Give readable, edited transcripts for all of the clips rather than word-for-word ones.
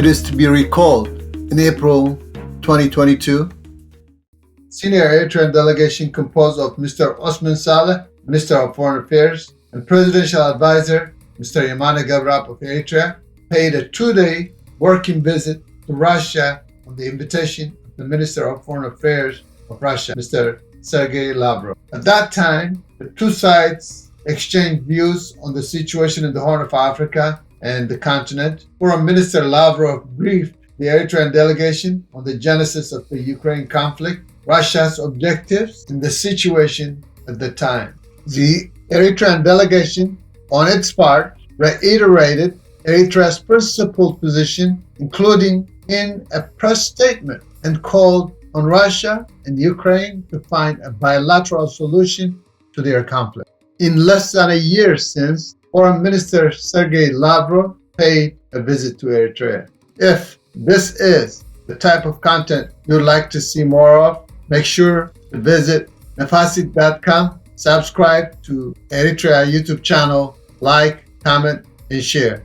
It is to be recalled in April 2022. Senior Eritrean delegation composed of Mr. Osman Saleh, Minister of Foreign Affairs, and Presidential Advisor Mr. Yamane Gavrab of Eritrea, paid a 2-day working visit to Russia on the invitation of the Minister of Foreign Affairs of Russia, Mr. Sergei Lavrov. At that time, the two sides exchanged views on the situation in the Horn of Africa and the continent. Foreign Minister Lavrov briefed the Eritrean delegation on the genesis of the Ukraine conflict, Russia's objectives, and the situation at the time. The Eritrean delegation, on its part, reiterated Eritrea's principled position, including in a press statement, and called on Russia and Ukraine to find a bilateral solution to their conflict. In less than a year since, Foreign Minister Sergei Lavrov paid a visit to Eritrea. If this is the type of content you'd like to see more of, make sure to visit nafasit.com, subscribe to Eritrea YouTube channel, like, comment, and share.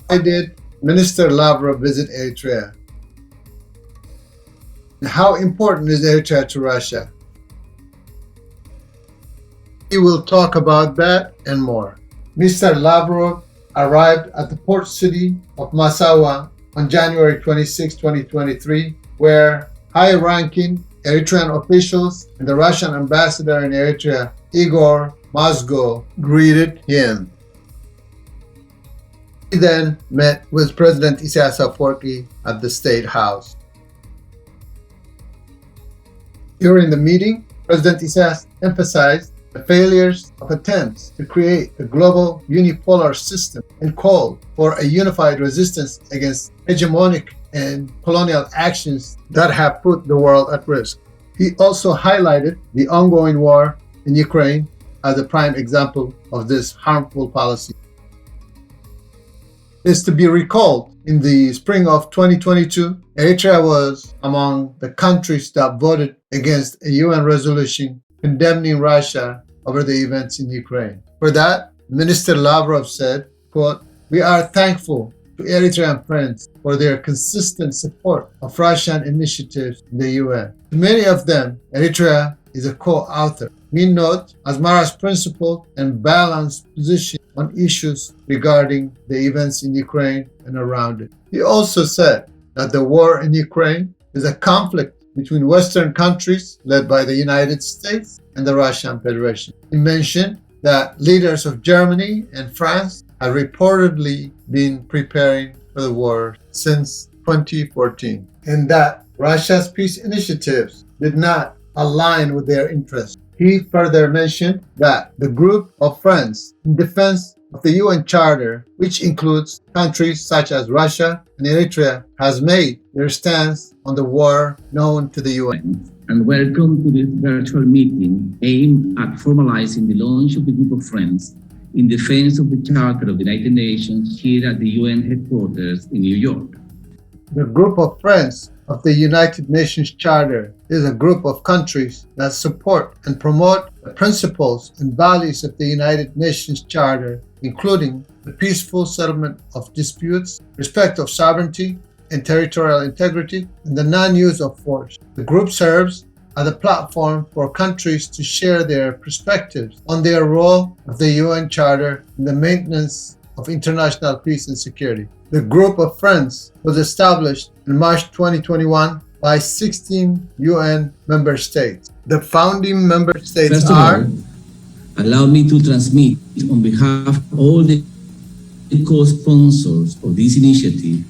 Why did Minister Lavrov visit Eritrea? And how important is Eritrea to Russia? We will talk about that and more. Mr. Lavrov arrived at the port city of Massawa on January 26, 2023, where high-ranking Eritrean officials and the Russian ambassador in Eritrea, Igor Mozgo, greeted him. He then met with President Isaias Afwerki at the State House. During the meeting, President Isaias emphasized the failures of attempts to create a global unipolar system and called for a unified resistance against hegemonic and colonial actions that have put the world at risk. He also highlighted the ongoing war in Ukraine as a prime example of this harmful policy. It is to be recalled, in the spring of 2022, Eritrea was among the countries that voted against a UN resolution condemning Russia over the events in Ukraine. For that, Minister Lavrov said, quote, "We are thankful to Eritrean friends for their consistent support of Russian initiatives in the UN. To many of them, Eritrea is a co-author. We note Asmara's principled and balanced position on issues regarding the events in Ukraine and around it." He also said that the war in Ukraine is a conflict between Western countries led by the United States and the Russian Federation. He mentioned that leaders of Germany and France have reportedly been preparing for the war since 2014, and that Russia's peace initiatives did not align with their interests. He further mentioned that the group of friends in defense of the UN Charter, which includes countries such as Russia and Eritrea, has made their stance on the war known to the UN. And welcome to this virtual meeting aimed at formalizing the launch of the group of friends in defense of the Charter of the United Nations here at the UN headquarters in New York. The group of friends of the United Nations Charter is a group of countries that support and promote the principles and values of the United Nations Charter, including the peaceful settlement of disputes, respect of sovereignty and territorial integrity, and the non-use of force. The group serves as a platform for countries to share their perspectives on their role of the UN Charter in the maintenance of international peace and security. The group of friends was established in March 2021 by 16 UN member states. The founding member states First of all, allow me to transmit on behalf of all the co-sponsors of this initiative,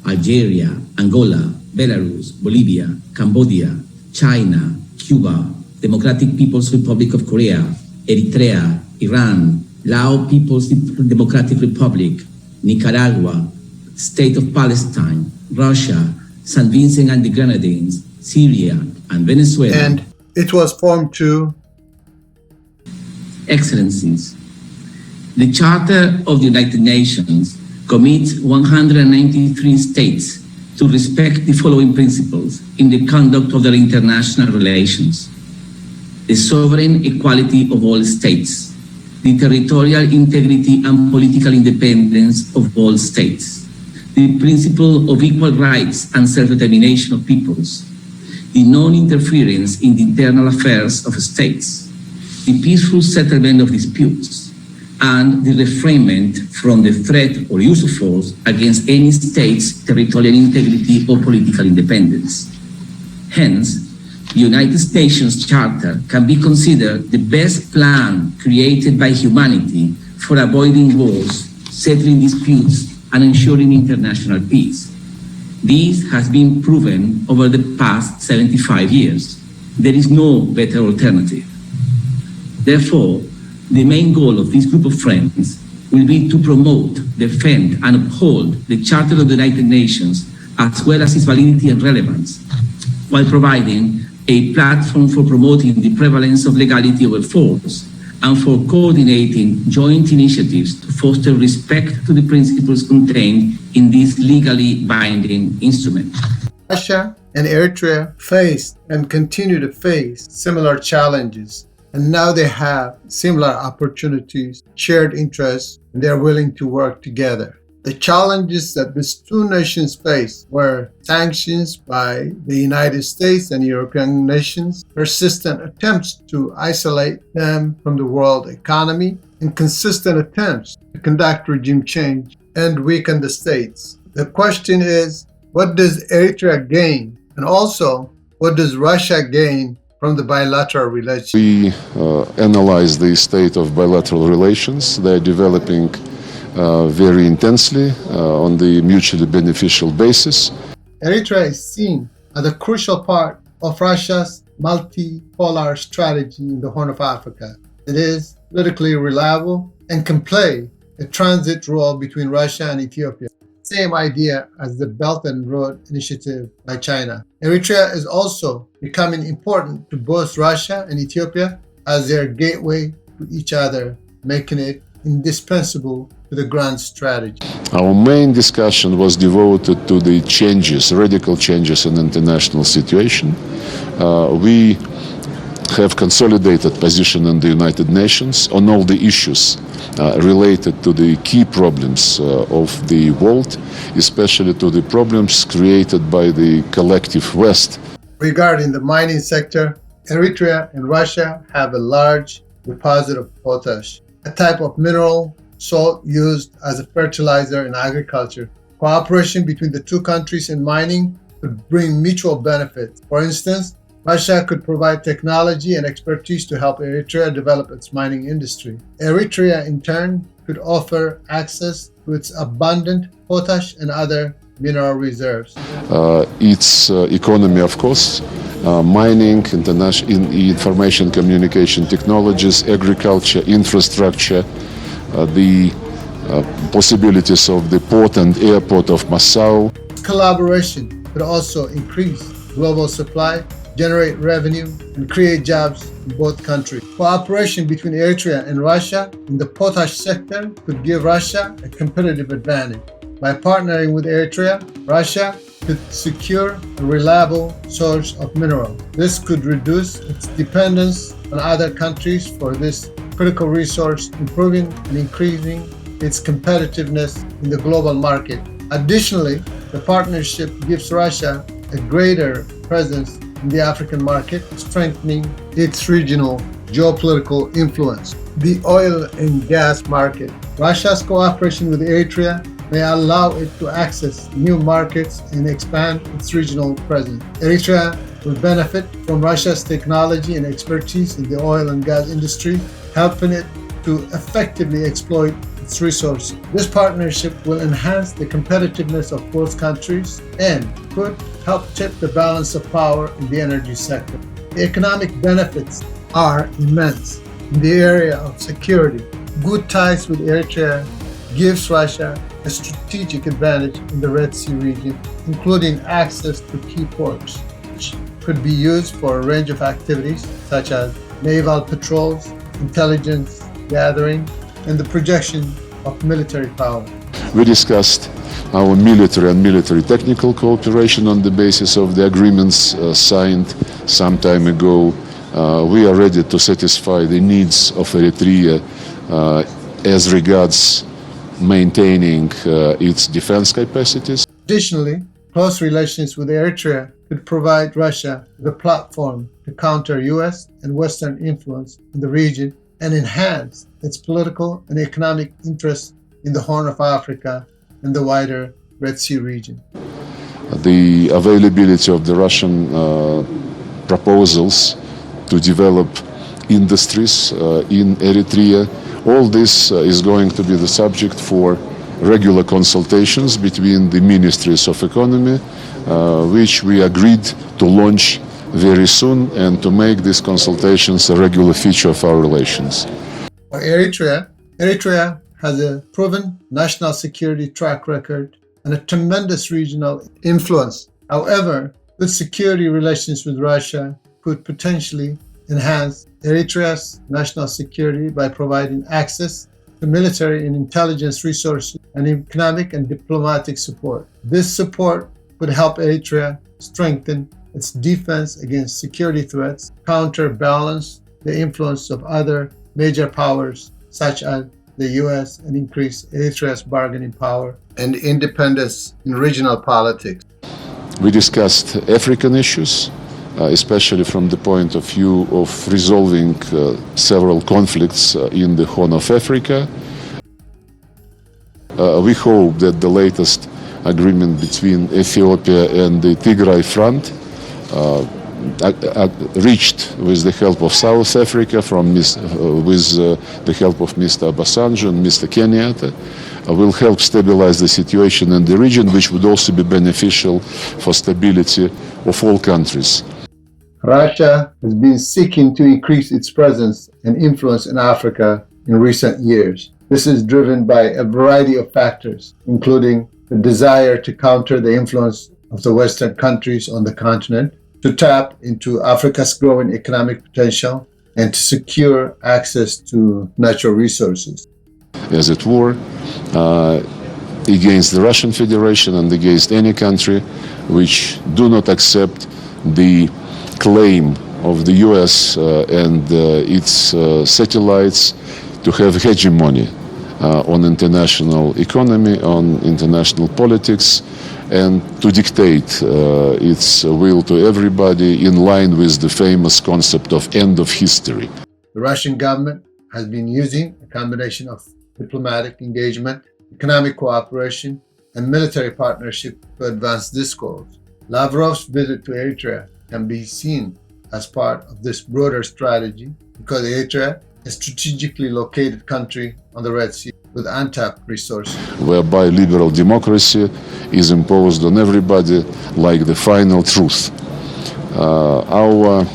Algeria, Angola, Belarus, Bolivia, Cambodia, China, Cuba, Democratic People's Republic of Korea, Eritrea, Iran, Lao People's Democratic Republic, Nicaragua, State of Palestine, Russia, St. Vincent and the Grenadines, Syria, and Venezuela. And it was formed to Excellencies. The Charter of the United Nations commits 193 states to respect the following principles in the conduct of their international relations: the sovereign equality of all states, the territorial integrity and political independence of all states, the principle of equal rights and self-determination of peoples, the non-interference in the internal affairs of states, the peaceful settlement of disputes, and the refrainment from the threat or use of force against any state's territorial integrity or political independence. Hence, the United Nations Charter can be considered the best plan created by humanity for avoiding wars, settling disputes, and ensuring international peace. This has been proven over the past 75 years. There is no better alternative. Therefore, the main goal of this group of friends will be to promote, defend, and uphold the Charter of the United Nations, as well as its validity and relevance, while providing a platform for promoting the prevalence of legality over force and for coordinating joint initiatives to foster respect to the principles contained in this legally binding instrument. Russia and Eritrea faced and continue to face similar challenges, and now they have similar opportunities, shared interests, and they are willing to work together. The challenges that these two nations face were sanctions by the United States and European nations, persistent attempts to isolate them from the world economy, and consistent attempts to conduct regime change and weaken the states. The question is, what does Eritrea gain? And also, what does Russia gain from the bilateral relations? We analyze the state of bilateral relations. They are developing very intensely on the mutually beneficial basis. Eritrea is seen as a crucial part of Russia's multipolar strategy in the Horn of Africa. It is politically reliable and can play a transit role between Russia and Ethiopia. Same idea as the Belt and Road Initiative by China. Eritrea is also becoming important to both Russia and Ethiopia as their gateway to each other, making it indispensable to the grand strategy. Our main discussion was devoted to the changes, radical changes in international situation. We have consolidated position in the United Nations on all the issues related to the key problems of the world, especially to the problems created by the collective West. Regarding the mining sector, Eritrea and Russia have a large deposit of potash, a type of mineral salt used as a fertilizer in agriculture. Cooperation between the two countries in mining could bring mutual benefits. For instance, Russia could provide technology and expertise to help Eritrea develop its mining industry. Eritrea, in turn, could offer access to its abundant potash and other mineral reserves. Its economy, of course, mining, information communication technologies, agriculture, infrastructure, the possibilities of the port and airport of Massaw. Collaboration could also increase global supply, generate revenue, and create jobs in both countries. Cooperation between Eritrea and Russia in the potash sector could give Russia a competitive advantage. By partnering with Eritrea, Russia could secure a reliable source of mineral. This could reduce its dependence on other countries for this critical resource, improving and increasing its competitiveness in the global market. Additionally, the partnership gives Russia a greater presence in the African market, strengthening its regional geopolitical influence. The oil and gas market. Russia's cooperation with Eritrea may allow it to access new markets and expand its regional presence. Eritrea will benefit from Russia's technology and expertise in the oil and gas industry, helping it to effectively exploit its resources. This partnership will enhance the competitiveness of both countries and could help tip the balance of power in the energy sector. The economic benefits are immense. In the area of security, good ties with Eritrea gives Russia a strategic advantage in the Red Sea region, including access to key ports, which could be used for a range of activities such as naval patrols, intelligence gathering, and the projection of military power. We discussed our military and military technical cooperation on the basis of the agreements signed some time ago. We are ready to satisfy the needs of Eritrea as regards maintaining its defense capacities. Additionally, close relations with Eritrea could provide Russia with a platform to counter US and Western influence in the region and enhance its political and economic interests in the Horn of Africa and the wider Red Sea region. The availability of the Russian proposals to develop industries in Eritrea, all this is going to be the subject for regular consultations between the ministries of economy, which we agreed to launch very soon and to make these consultations a regular feature of our relations. For Eritrea, Eritrea has a proven national security track record and a tremendous regional influence. However, good security relations with Russia could potentially enhance Eritrea's national security by providing access to military and intelligence resources and economic and diplomatic support. This support could help Eritrea strengthen its defense against security threats, counterbalance the influence of other major powers such as the US, and increase Eritrea's bargaining power and independence in regional politics. We discussed African issues, especially from the point of view of resolving several conflicts in the Horn of Africa. We hope that the latest agreement between Ethiopia and the Tigray Front, reached with the help of South Africa, with the help of Mr. Obasanjo and Mr. Kenyatta, will help stabilize the situation in the region, which would also be beneficial for stability of all countries. Russia has been seeking to increase its presence and influence in Africa in recent years. This is driven by a variety of factors, including the desire to counter the influence of the Western countries on the continent, to tap into Africa's growing economic potential, and to secure access to natural resources. As it were, against the Russian Federation and against any country which do not accept the claim of the US and its satellites to have hegemony on international economy, on international politics, and to dictate its will to everybody in line with the famous concept of end of history. The Russian government has been using a combination of diplomatic engagement, economic cooperation, and military partnership to advance these goals. Lavrov's visit to Eritrea can be seen as part of this broader strategy because Eritrea is a strategically located country on the Red Sea with untapped resources, whereby liberal democracy is imposed on everybody like the final truth. Our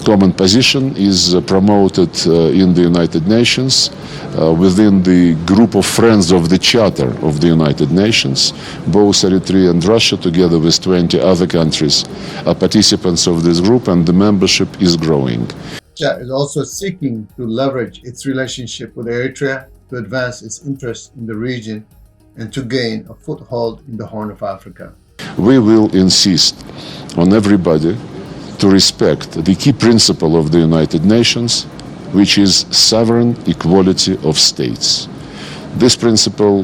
common position is promoted in the United Nations within the group of friends of the Charter of the United Nations. Both Eritrea and Russia, together with 20 other countries, are participants of this group, and the membership is growing. Russia is also seeking to leverage its relationship with Eritrea to advance its interests in the region and to gain a foothold in the Horn of Africa. We will insist on everybody to respect the key principle of the United Nations, which is sovereign equality of states. This principle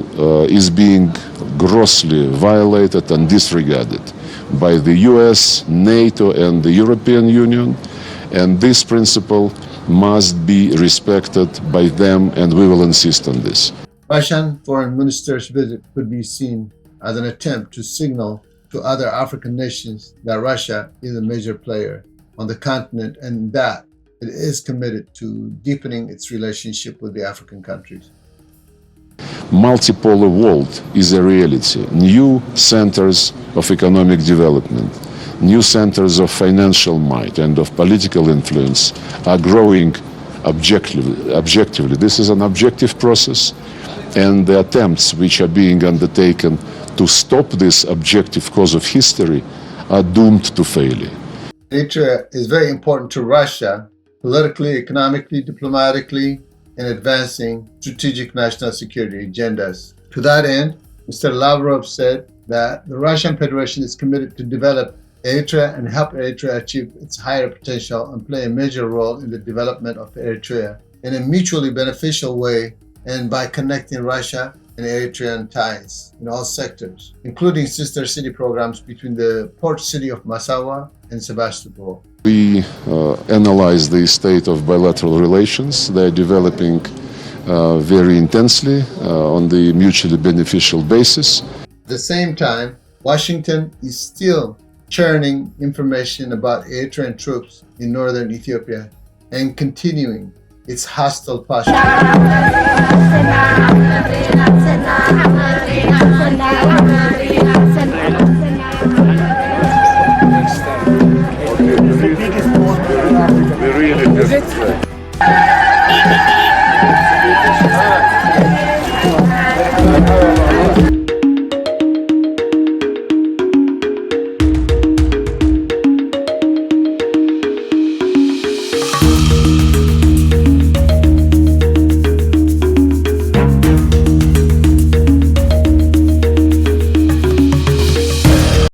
is being grossly violated and disregarded by the US, NATO, and the European Union, and this principle must be respected by them, and we will insist on this. Russian foreign minister's visit could be seen as an attempt to signal to other African nations that Russia is a major player on the continent and that it is committed to deepening its relationship with the African countries. Multipolar world is a reality. New centers of economic development, new centers of financial might and of political influence are growing objectively. This is an objective process, and the attempts which are being undertaken to stop this objective course of history are doomed to failure. Eritrea is very important to Russia politically, economically, diplomatically, in advancing strategic national security agendas. To that end, Mr. Lavrov said that the Russian Federation is committed to develop Eritrea and help Eritrea achieve its higher potential and play a major role in the development of Eritrea in a mutually beneficial way and by connecting Russia and Eritrean ties in all sectors, including sister city programs between the port city of Massawa and Sebastopol. We analyze the state of bilateral relations. They are developing very intensely on the mutually beneficial basis. At the same time, Washington is still churning information about Eritrean troops in northern Ethiopia and continuing its hostile posture. We really